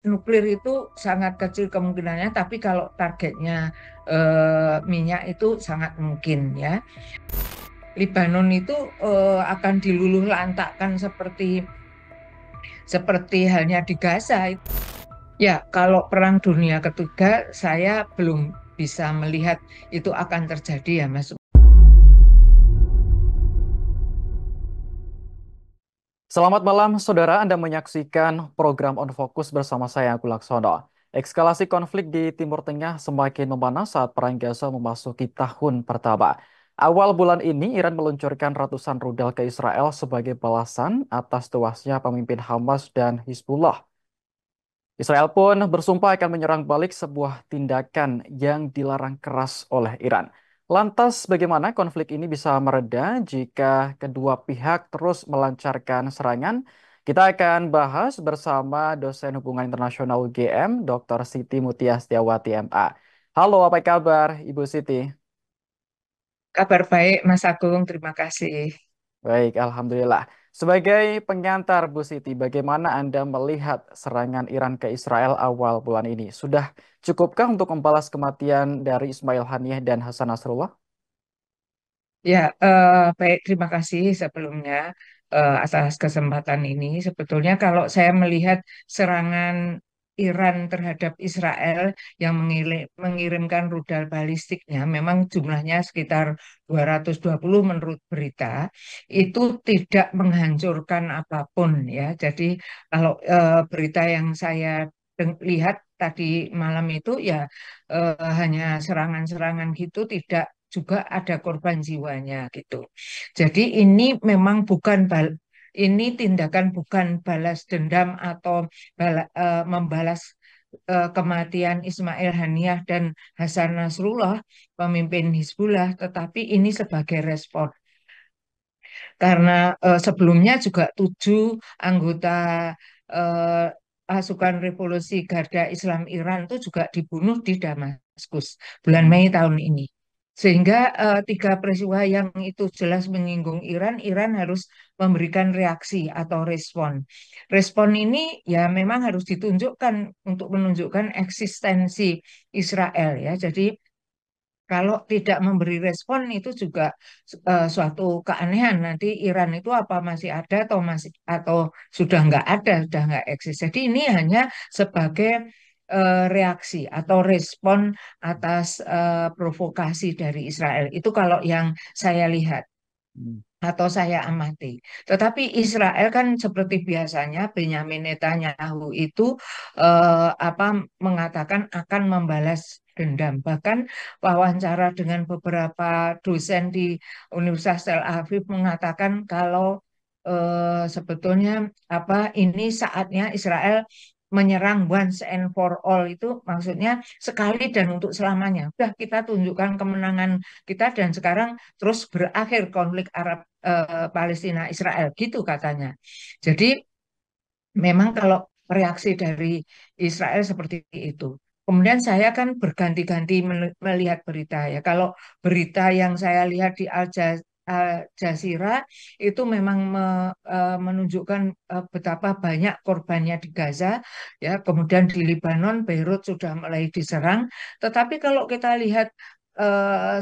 nuklir itu sangat kecil kemungkinannya, tapi kalau targetnya minyak itu sangat mungkin ya. Lebanon itu akan diluluh lantakkan seperti seperti halnya di Gaza. Ya, kalau Perang Dunia Ketiga saya belum bisa melihat itu akan terjadi ya, Mas. Selamat malam, saudara. Anda menyaksikan program On Focus bersama saya, Aku Laksono. Eskalasi konflik di Timur Tengah semakin memanas saat Perang Gaza memasuki tahun pertama. Awal bulan ini, Iran meluncurkan ratusan rudal ke Israel sebagai balasan atas tewasnya pemimpin Hamas dan Hizbullah. Israel pun bersumpah akan menyerang balik sebuah tindakan yang dilarang keras oleh Iran. Lantas, bagaimana konflik ini bisa mereda jika kedua pihak terus melancarkan serangan? Kita akan bahas bersama dosen hubungan internasional UGM, Dr. Siti Mutia Setiawati, MA. Halo, apa kabar, Ibu Siti? Kabar baik, Mas Agung. Terima kasih. Baik, Alhamdulillah. Sebagai pengantar, Bu Siti, bagaimana Anda melihat serangan Iran ke Israel awal bulan ini? Sudah cukupkah untuk membalas kematian dari Ismail Haniyeh dan Hasan Nasrullah? Ya, baik. Terima kasih sebelumnya atas kesempatan ini. Sebetulnya kalau saya melihat serangan Iran terhadap Israel yang mengirimkan rudal balistiknya, memang jumlahnya sekitar 220 menurut berita, itu tidak menghancurkan apapun ya. Jadi kalau berita yang saya lihat tadi malam itu ya hanya serangan-serangan gitu, tidak juga ada korban jiwanya gitu. Jadi ini memang bukan ini tindakan bukan balas dendam atau membalas kematian Ismail Haniyah dan Hasan Nasrullah, pemimpin Hizbullah, tetapi ini sebagai respon karena sebelumnya juga 7 anggota eh, pasukan revolusi Garda Islam Iran itu juga dibunuh di Damaskus bulan Hmm. Mei tahun ini. Sehingga 3 peristiwa yang itu jelas menyinggung Iran, Iran harus memberikan reaksi atau respon. Respon ini ya memang harus ditunjukkan untuk menunjukkan eksistensi Israel ya. Jadi kalau tidak memberi respon itu juga suatu keanehan. Nanti Iran itu apa masih ada atau sudah nggak ada, sudah nggak eksis. Jadi ini hanya sebagai reaksi atau respon atas provokasi dari Israel. Itu kalau yang saya lihat Hmm. atau saya amati. Tetapi Israel kan seperti biasanya Benyamin Netanyahu itu apa mengatakan akan membalas dendam. Bahkan wawancara dengan beberapa dosen di Universitas Tel Aviv mengatakan kalau sebetulnya apa ini saatnya Israel menyerang once and for all itu maksudnya sekali dan untuk selamanya. Udah kita tunjukkan kemenangan kita dan sekarang terus berakhir konflik Arab Palestina Israel gitu katanya. Jadi memang kalau reaksi dari Israel seperti itu. Kemudian saya kan berganti-ganti melihat berita ya. Kalau berita yang saya lihat di Al Jazeera itu memang menunjukkan betapa banyak korbannya di Gaza ya. Kemudian di Lebanon, Beirut sudah mulai diserang. Tetapi kalau kita lihat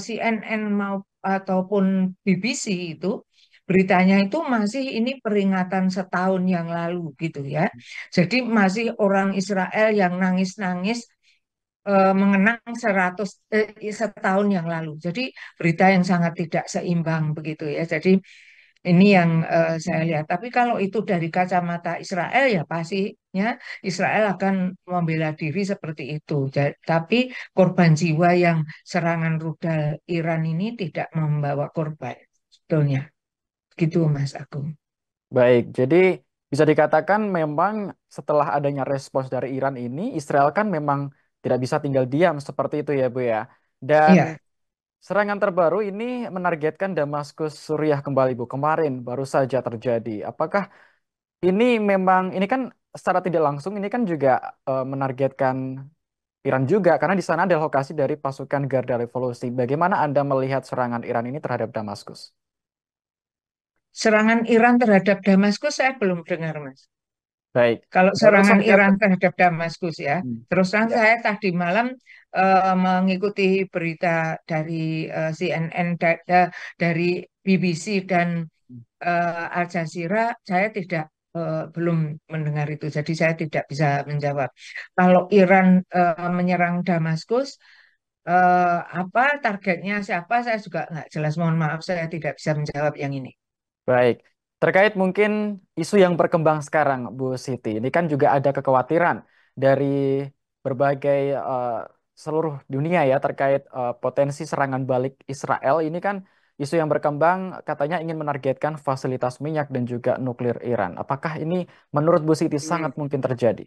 CNN ataupun BBC itu beritanya itu masih ini peringatan setahun yang lalu gitu ya. Jadi masih orang Israel yang nangis-nangis mengenang setahun yang lalu. Jadi berita yang sangat tidak seimbang begitu ya. Jadi ini yang saya lihat. Tapi kalau itu dari kacamata Israel ya pastinya Israel akan membela diri seperti itu. Tapi korban jiwa yang serangan rudal Iran ini tidak membawa korban sebetulnya. Gitu Mas Agung. Baik, jadi bisa dikatakan memang setelah adanya respons dari Iran ini, Israel kan memang tidak bisa tinggal diam seperti itu ya, Bu ya. Dan Iya, serangan terbaru ini menargetkan Damaskus Suriah kembali, Bu. Kemarin baru saja terjadi. Apakah ini memang, ini kan secara tidak langsung, ini kan juga menargetkan Iran juga, karena di sana ada lokasi dari pasukan Garda Revolusi. Bagaimana Anda melihat serangan Iran ini terhadap Damaskus? serangan Iran terhadap Damaskus saya belum dengar, Mas. Baik. Kalau Baru serangan saja Iran terhadap Damaskus ya, Hmm, terus terang ya, saya tadi malam mengikuti berita dari CNN, dari BBC dan Al Jazeera, saya tidak belum mendengar itu, jadi saya tidak bisa menjawab. Kalau Iran menyerang Damaskus, apa targetnya siapa? Saya juga nggak jelas. Mohon maaf, saya tidak bisa menjawab yang ini. baik. Terkait mungkin isu yang berkembang sekarang, Bu Siti, ini kan juga ada kekhawatiran dari berbagai seluruh dunia ya terkait potensi serangan balik Israel. Ini kan isu yang berkembang katanya ingin menargetkan fasilitas minyak dan juga nuklir Iran. Apakah ini menurut Bu Siti sangat mungkin terjadi?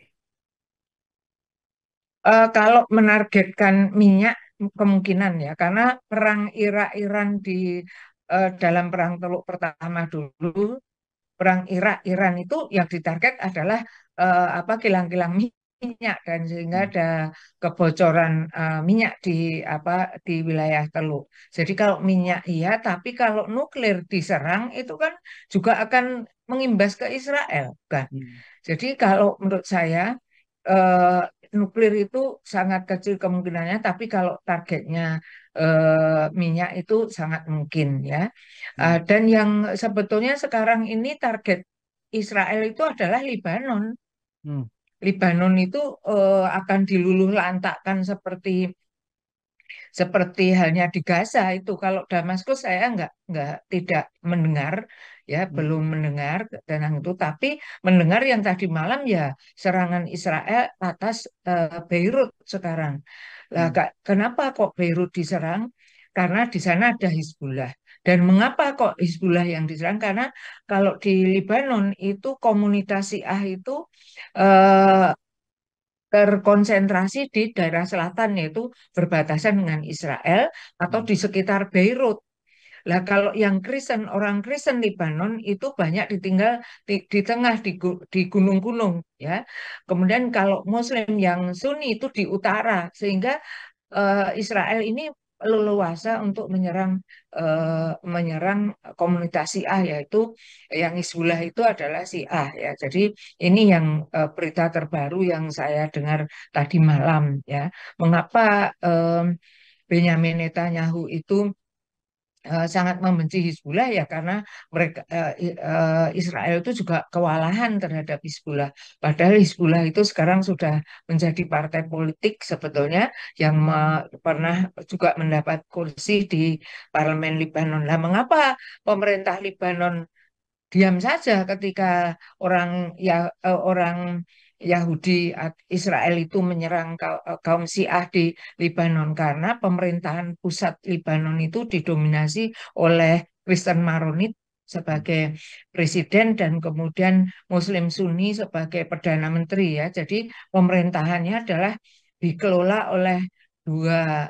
Kalau menargetkan minyak kemungkinan ya, karena perang Irak-Iran dalam perang Teluk Pertama dulu, perang Irak-Iran itu yang ditarget adalah apa kilang-kilang minyak dan sehingga Hmm. ada kebocoran minyak di wilayah Teluk. Jadi kalau minyak iya, tapi kalau nuklir diserang itu kan juga akan mengimbas ke Israel kan. Hmm. Jadi kalau menurut saya eh, nuklir itu sangat kecil kemungkinannya, tapi kalau targetnya minyak itu sangat mungkin ya. Hmm. Dan yang sebetulnya sekarang ini target Israel itu adalah Libanon. Hmm. Libanon itu akan diluluh lantakkan seperti halnya di Gaza itu. Kalau Damaskus saya nggak tidak mendengar ya, Hmm. belum mendengar tentang itu, tapi mendengar yang tadi malam ya serangan Israel atas Beirut sekarang. Lah, Hmm. kenapa kok Beirut diserang? Karena di sana ada Hizbullah. Dan mengapa kok Hizbullah yang diserang? Karena kalau di Libanon itu komunitas Syiah itu eh, terkonsentrasi di daerah selatan yaitu berbatasan dengan Israel atau Hmm. di sekitar Beirut. Lah kalau yang Kristen, orang Kristen Libanon itu banyak ditinggal di tengah di gunung-gunung ya. Kemudian kalau Muslim yang Sunni itu di utara sehingga Israel ini leluasa untuk menyerang komunitas Syiah yaitu yang Hizbullah itu adalah Syiah ya. Jadi ini yang berita terbaru yang saya dengar tadi malam ya. Mengapa Benyamin Netanyahu itu sangat membenci Hizbullah ya karena Israel itu juga kewalahan terhadap Hizbullah. Padahal Hizbullah itu sekarang sudah menjadi partai politik sebetulnya yang pernah juga mendapat kursi di parlemen Libanon. Lah, mengapa pemerintah Libanon diam saja ketika orang Yahudi Israel itu menyerang kaum Syiah di Libanon karena pemerintahan pusat Libanon itu didominasi oleh Kristen Maronit Hmm. sebagai presiden dan kemudian Muslim Sunni sebagai perdana menteri ya. Jadi pemerintahannya adalah dikelola oleh dua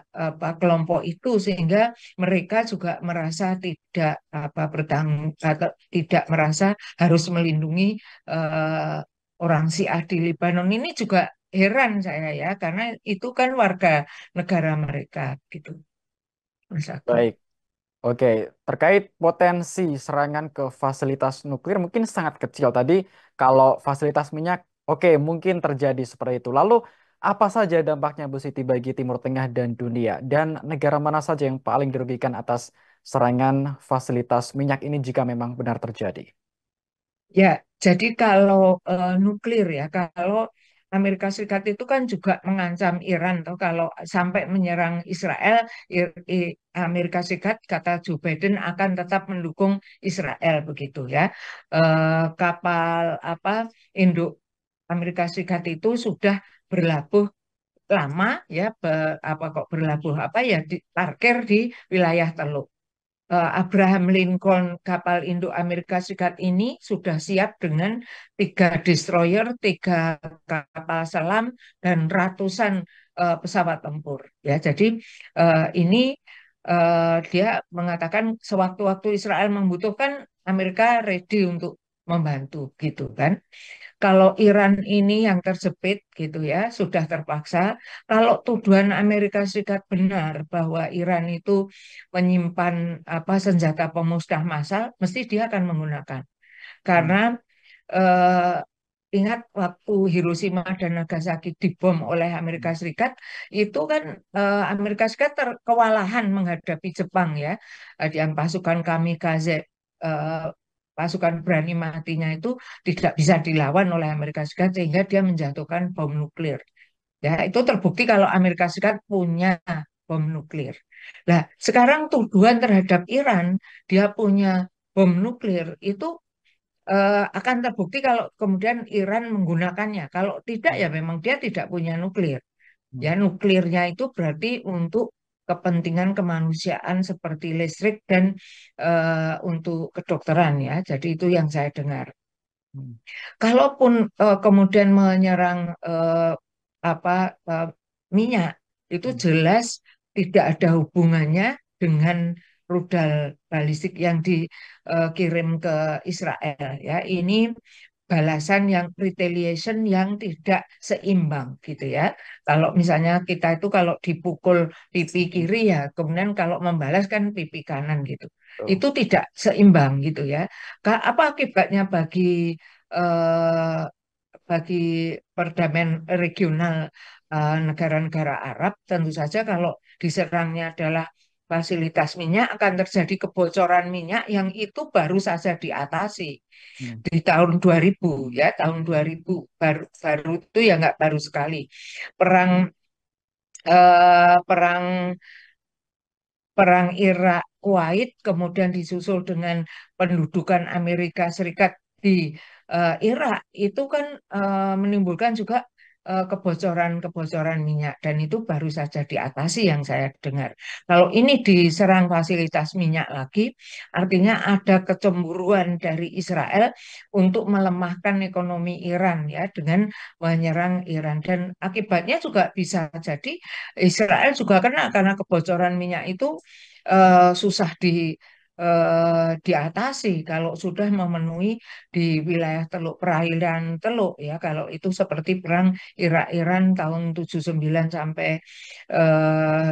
kelompok itu sehingga mereka juga merasa tidak bertanggung atau tidak merasa harus melindungi eh, orang Syiah di Libanon ini juga heran saya ya karena itu kan warga negara mereka gitu Mas Agung. Baik. Oke, terkait potensi serangan ke fasilitas nuklir mungkin sangat kecil. Tadi kalau fasilitas minyak, oke, mungkin terjadi seperti itu. Lalu apa saja dampaknya Bu Siti bagi Timur Tengah dan dunia? Dan negara mana saja yang paling dirugikan atas serangan fasilitas minyak ini jika memang benar terjadi? Ya, jadi kalau nuklir ya, kalau Amerika Serikat itu kan juga mengancam Iran, toh kalau sampai menyerang Israel, Amerika Serikat kata Joe Biden akan tetap mendukung Israel begitu ya. Kapal apa induk Amerika Serikat itu sudah berlabuh lama ya, apa kok berlabuh apa ya, parkir di wilayah Teluk. Abraham Lincoln kapal induk Amerika Serikat ini sudah siap dengan 3 destroyer, 3 kapal selam, dan ratusan pesawat tempur. Ya, jadi ini dia mengatakan sewaktu-waktu Israel membutuhkan Amerika ready untuk membantu gitu kan. Kalau Iran ini yang terjepit gitu ya, sudah terpaksa. Kalau tuduhan Amerika Serikat benar bahwa Iran itu menyimpan senjata pemusnah massal, mesti dia akan menggunakan. Hmm. Karena eh, ingat waktu Hiroshima dan Nagasaki dibom oleh Amerika Serikat, itu kan Amerika Serikat kewalahan menghadapi Jepang ya. Yang pasukan kamikaze, eh, pasukan berani matinya itu tidak bisa dilawan oleh Amerika Serikat sehingga dia menjatuhkan bom nuklir. Ya, itu terbukti kalau Amerika Serikat punya bom nuklir. Nah, sekarang tuduhan terhadap Iran, dia punya bom nuklir, itu akan terbukti kalau kemudian Iran menggunakannya. Kalau tidak, ya memang dia tidak punya nuklir. Ya, nuklirnya itu berarti untuk kepentingan kemanusiaan seperti listrik dan untuk kedokteran ya. Jadi itu yang saya dengar. Kalaupun kemudian menyerang apa eh, minyak, itu jelas tidak ada hubungannya dengan rudal balistik yang dikirim ke Israel. Ya, ini balasan yang retaliation yang tidak seimbang gitu ya. Kalau misalnya kita itu kalau dipukul pipi kiri ya, kemudian kalau membalas kan pipi kanan gitu. Betul. Itu tidak seimbang gitu ya. Apa akibatnya eh, bagi perdamaian regional negara-negara Arab? Tentu saja kalau diserangnya adalah fasilitas minyak akan terjadi kebocoran minyak yang itu baru saja diatasi Hmm. di tahun 2000 ya, tahun 2000 baru baru itu ya nggak baru sekali. Perang perang perang Irak Kuwait kemudian disusul dengan pendudukan Amerika Serikat di Irak itu kan menimbulkan juga kebocoran-kebocoran minyak dan itu baru saja diatasi yang saya dengar. Kalau ini diserang fasilitas minyak lagi, artinya ada kecemburuan dari Israel untuk melemahkan ekonomi Iran ya dengan menyerang Iran dan akibatnya juga bisa jadi Israel juga kena karena kebocoran minyak itu susah diatasi kalau sudah memenuhi di wilayah Teluk perairan Teluk ya kalau itu seperti perang Irak-Iran tahun 79 eh,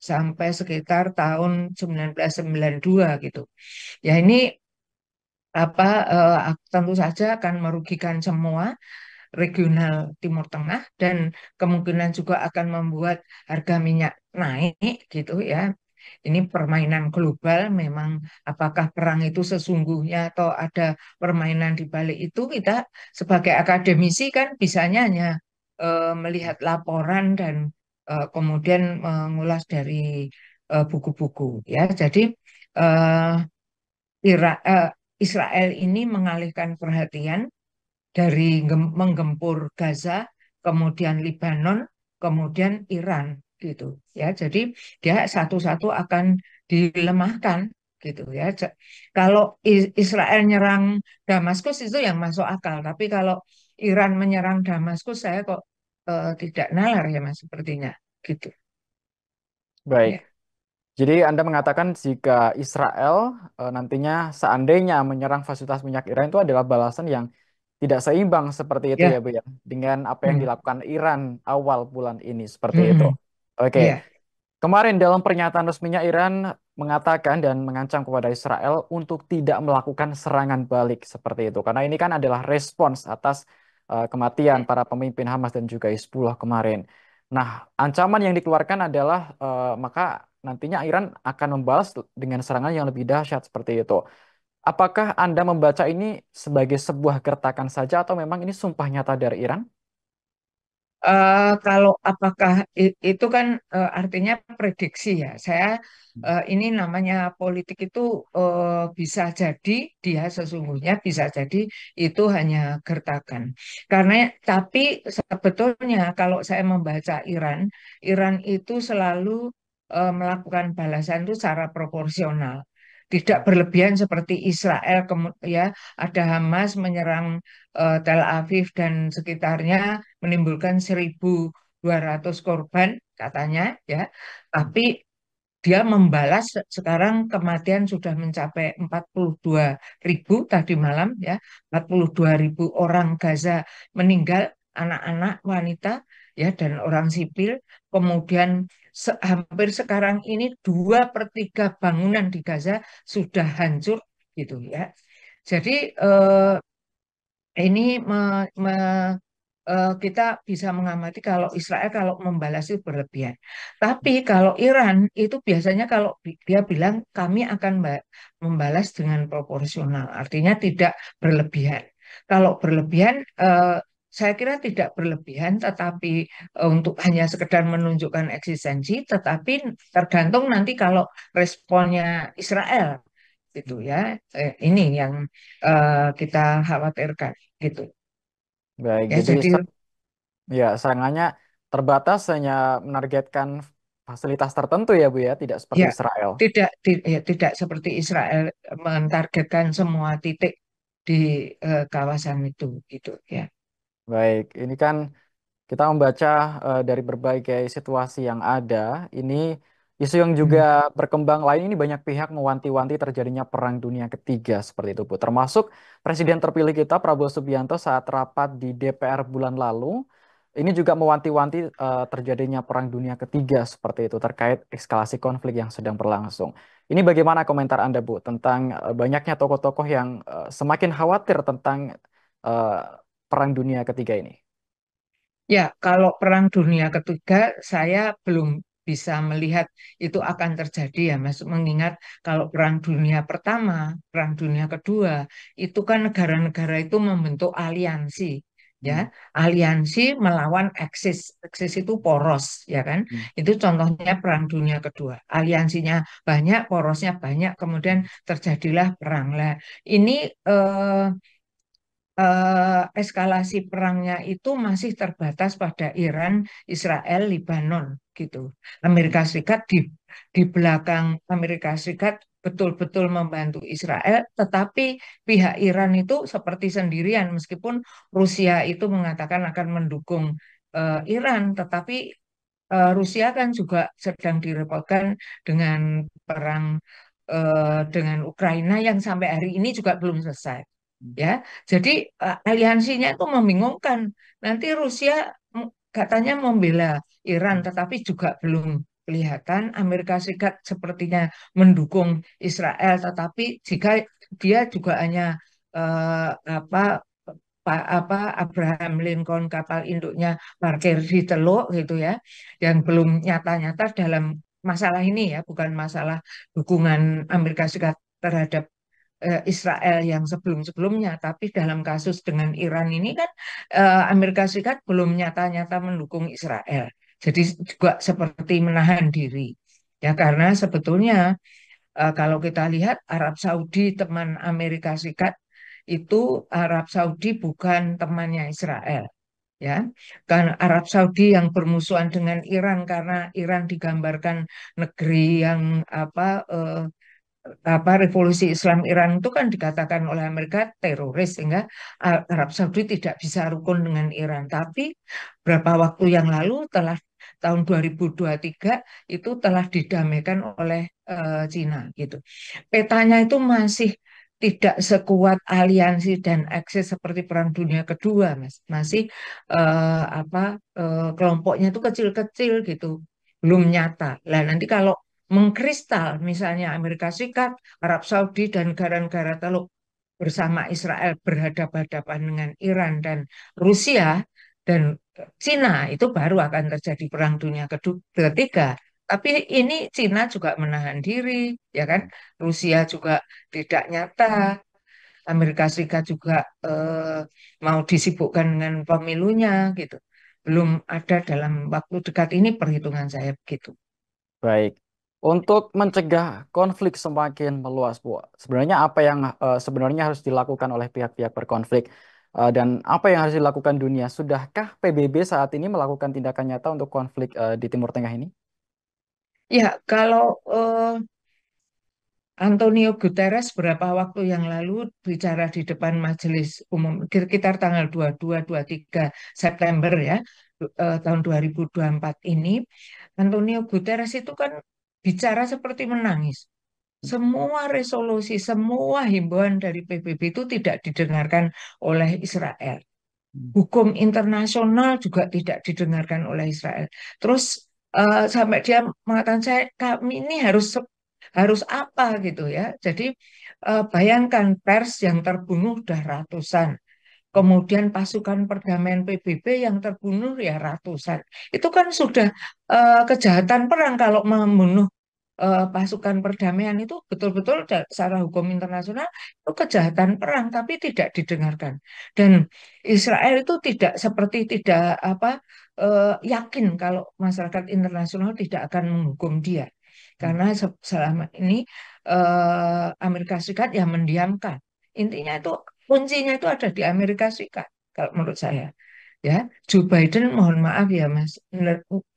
sampai sekitar tahun 1992 gitu. Ya ini apa tentu saja akan merugikan semua regional Timur Tengah dan kemungkinan juga akan membuat harga minyak naik gitu ya. Ini permainan global memang apakah perang itu sesungguhnya atau ada permainan di balik itu kita sebagai akademisi kan bisanya hanya melihat laporan dan kemudian mengulas dari buku-buku ya. Jadi eh, Israel ini mengalihkan perhatian dari menggempur Gaza, kemudian Lebanon, kemudian Iran gitu ya. Jadi dia satu-satu akan dilemahkan gitu ya. Kalau Israel nyerang Damaskus itu yang masuk akal, tapi kalau Iran menyerang Damaskus saya kok tidak nalar ya Mas sepertinya gitu. Baik. Ya. Jadi Anda mengatakan jika Israel nantinya seandainya menyerang fasilitas minyak Iran itu adalah balasan yang tidak seimbang seperti itu ya Ya. Bu ya, dengan apa yang Hmm. dilakukan Iran awal bulan ini seperti itu. Hmm. Oke, Ya. kemarin dalam pernyataan resminya Iran mengatakan dan mengancam kepada Israel untuk tidak melakukan serangan balik seperti itu. Karena ini kan adalah respons atas kematian para pemimpin Hamas dan juga Hizbullah kemarin. Nah, ancaman yang dikeluarkan adalah maka nantinya Iran akan membalas dengan serangan yang lebih dahsyat seperti itu. Apakah Anda membaca ini sebagai sebuah gertakan saja atau memang ini sumpah nyata dari Iran? Kalau apakah itu kan artinya prediksi ya. Saya ini namanya politik itu bisa jadi dia sesungguhnya bisa jadi itu hanya gertakan. Karena tapi sebetulnya kalau saya membaca Iran, Iran itu selalu melakukan balasan itu secara proporsional. Tidak berlebihan seperti Israel, ya ada Hamas menyerang Tel Aviv dan sekitarnya menimbulkan 1.200 korban katanya ya. Tapi dia membalas sekarang kematian sudah mencapai 42.000 tadi malam ya. 42.000 orang Gaza meninggal, anak-anak, wanita ya dan orang sipil. Kemudian hampir sekarang ini 2/3 bangunan di Gaza sudah hancur gitu ya. Jadi ini kita bisa mengamati kalau Israel kalau membalas itu berlebihan. Tapi kalau Iran itu biasanya kalau dia bilang kami akan membalas dengan proporsional, artinya tidak berlebihan. Kalau berlebihan, saya kira tidak berlebihan, tetapi untuk hanya sekedar menunjukkan eksistensi, tetapi tergantung nanti kalau responnya Israel gitu ya. Ini yang kita khawatirkan gitu. Baik, Ya, jadi jadi ya serangannya terbatas hanya menargetkan fasilitas tertentu ya Bu ya, tidak seperti ya Israel. tidak seperti Israel mentargetkan semua titik di kawasan itu gitu ya. Baik, ini kan kita membaca dari berbagai situasi yang ada, ini isu yang juga Hmm. berkembang lain ini banyak pihak mewanti-wanti terjadinya Perang Dunia Ketiga seperti itu, Bu. Termasuk Presiden terpilih kita Prabowo Subianto saat rapat di DPR bulan lalu, ini juga mewanti-wanti terjadinya Perang Dunia Ketiga seperti itu terkait eskalasi konflik yang sedang berlangsung. Ini bagaimana komentar Anda, Bu, tentang banyaknya tokoh-tokoh yang semakin khawatir tentang eh, Perang Dunia Ketiga ini? Ya, kalau Perang Dunia Ketiga saya belum bisa melihat itu akan terjadi ya, Mas. Mengingat kalau Perang Dunia Pertama, Perang Dunia Kedua, itu kan negara-negara itu membentuk aliansi, ya, Hmm. aliansi melawan Eksis. Eksis itu poros, ya kan? Hmm. Itu contohnya Perang Dunia Kedua. Aliansinya banyak, porosnya banyak, kemudian terjadilah perang. Lah, ini eskalasi perangnya itu masih terbatas pada Iran, Israel, Lebanon gitu. Amerika Serikat di belakang Amerika Serikat betul-betul membantu Israel, tetapi pihak Iran itu seperti sendirian meskipun Rusia itu mengatakan akan mendukung Iran, tetapi Rusia kan juga sedang direpotkan dengan perang dengan Ukraina yang sampai hari ini juga belum selesai ya. Jadi aliansinya itu membingungkan. Nanti Rusia katanya membela Iran, tetapi juga belum kelihatan. Amerika Serikat sepertinya mendukung Israel, tetapi jika dia juga hanya apa apa Abraham Lincoln kapal induknya parkir di Teluk gitu ya, yang belum nyata-nyata dalam masalah ini ya, bukan masalah dukungan Amerika Serikat terhadap Israel yang sebelum-sebelumnya, tapi dalam kasus dengan Iran ini kan Amerika Serikat belum nyata-nyata mendukung Israel. Jadi juga seperti menahan diri. Ya karena sebetulnya kalau kita lihat Arab Saudi teman Amerika Serikat itu Arab Saudi bukan temannya Israel. Ya, kan Arab Saudi yang bermusuhan dengan Iran karena Iran digambarkan negeri yang apa revolusi Islam Iran itu kan dikatakan oleh Amerika teroris sehingga Arab Saudi tidak bisa rukun dengan Iran. Tapi berapa waktu yang lalu telah tahun 2023 itu telah didamaikan oleh Cina gitu. Petanya itu masih tidak sekuat aliansi dan akses seperti Perang Dunia Kedua, Mas. Masih kelompoknya itu kecil-kecil gitu, belum nyata. Lah nanti kalau mengkristal, misalnya Amerika Serikat, Arab Saudi, dan negara-negara Teluk bersama Israel berhadapan-hadapan dengan Iran dan Rusia dan Cina, itu baru akan terjadi Perang Dunia Ketiga. Tapi ini Cina juga menahan diri, ya kan? Rusia juga tidak nyata, Amerika Serikat juga mau disibukkan dengan pemilunya gitu. Belum ada dalam waktu dekat ini perhitungan saya begitu. Baik. Untuk mencegah konflik semakin meluas, Bu, sebenarnya apa yang sebenarnya harus dilakukan oleh pihak-pihak berkonflik dan apa yang harus dilakukan dunia? Sudahkah PBB saat ini melakukan tindakan nyata untuk konflik di Timur Tengah ini? Ya, kalau Antonio Guterres beberapa waktu yang lalu bicara di depan Majelis Umum sekitar tanggal 22-23 September ya, tahun 2024 ini, Antonio Guterres itu kan bicara seperti menangis. Semua resolusi, semua himbauan dari PBB itu tidak didengarkan oleh Israel. Hmm. Hukum internasional juga tidak didengarkan oleh Israel. Terus sampai dia mengatakan saya kami ini harus apa gitu ya. Jadi bayangkan pers yang terbunuh udah ratusan, kemudian pasukan perdamaian PBB yang terbunuh ya ratusan. Itu kan sudah kejahatan perang kalau membunuh pasukan perdamaian itu betul-betul secara hukum internasional itu kejahatan perang tapi tidak didengarkan. Dan Israel itu tidak seperti tidak yakin kalau masyarakat internasional tidak akan menghukum dia. Karena selama ini Amerika Serikat yang mendiamkan. Intinya itu kuncinya itu ada di Amerika Serikat kalau menurut saya. Ya, Joe Biden mohon maaf ya Mas,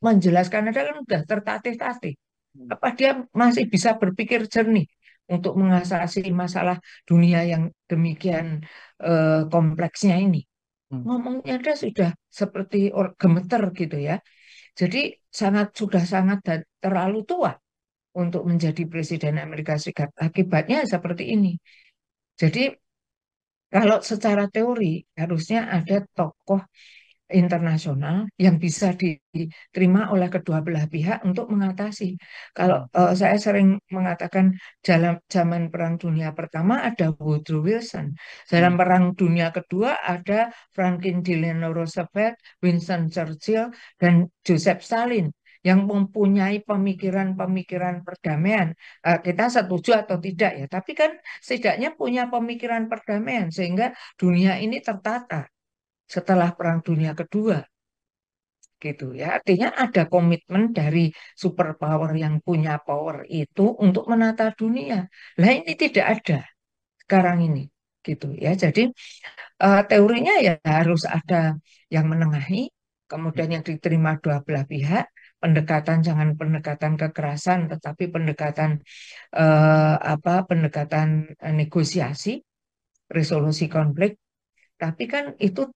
menjelaskan ada kan udah tertatih-tatih. Apa dia masih bisa berpikir jernih untuk mengatasi masalah dunia yang demikian kompleksnya ini? Hmm. Ngomongnya dia sudah seperti gemeter gitu ya. Jadi sudah sangat terlalu tua untuk menjadi presiden Amerika Serikat. Akibatnya seperti ini. Jadi kalau secara teori harusnya ada tokoh internasional yang bisa diterima oleh kedua belah pihak untuk mengatasi. Kalau saya sering mengatakan dalam zaman Perang Dunia Pertama ada Woodrow Wilson, dalam Perang Dunia Kedua ada Franklin Delano Roosevelt, Winston Churchill, dan Joseph Stalin yang mempunyai pemikiran-pemikiran perdamaian. Kita setuju atau tidak ya, tapi kan setidaknya punya pemikiran perdamaian sehingga dunia ini tertata setelah Perang Dunia Kedua gitu ya. Artinya ada komitmen dari superpower yang punya power itu untuk menata dunia. Lah ini tidak ada sekarang ini gitu ya. Jadi teorinya ya harus ada yang menengahi, kemudian yang diterima dua belah pihak, pendekatan jangan pendekatan kekerasan tetapi pendekatan pendekatan negosiasi, resolusi konflik. Tapi kan itu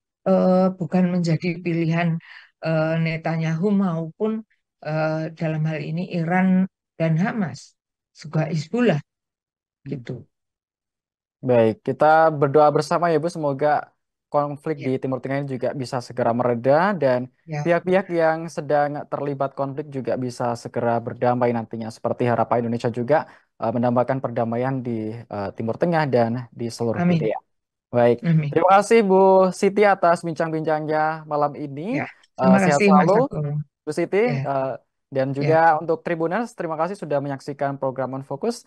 bukan menjadi pilihan Netanyahu maupun dalam hal ini Iran dan Hamas, juga Hizbullah Hmm. gitu. Baik, kita berdoa bersama ya Bu, semoga konflik Ya, di Timur Tengah ini juga bisa segera mereda dan ya, pihak-pihak yang sedang terlibat konflik juga bisa segera berdamai nantinya. Seperti harapan Indonesia juga mendambakan perdamaian di Timur Tengah dan di seluruh amin, dunia. Baik, amin. terima kasih Bu Siti atas bincang-bincangnya malam ini. Ya, terima Sehat kasih selalu Mas Agung. Bu Siti. Ya, Dan juga ya, untuk Tribuners, terima kasih sudah menyaksikan program On Focus.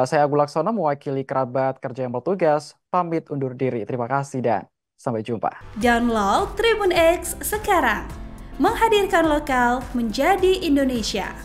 Saya Agung Laksono mewakili kerabat kerja yang bertugas. Pamit undur diri. Terima kasih dan sampai jumpa. Download Tribun X sekarang. Menghadirkan lokal menjadi Indonesia.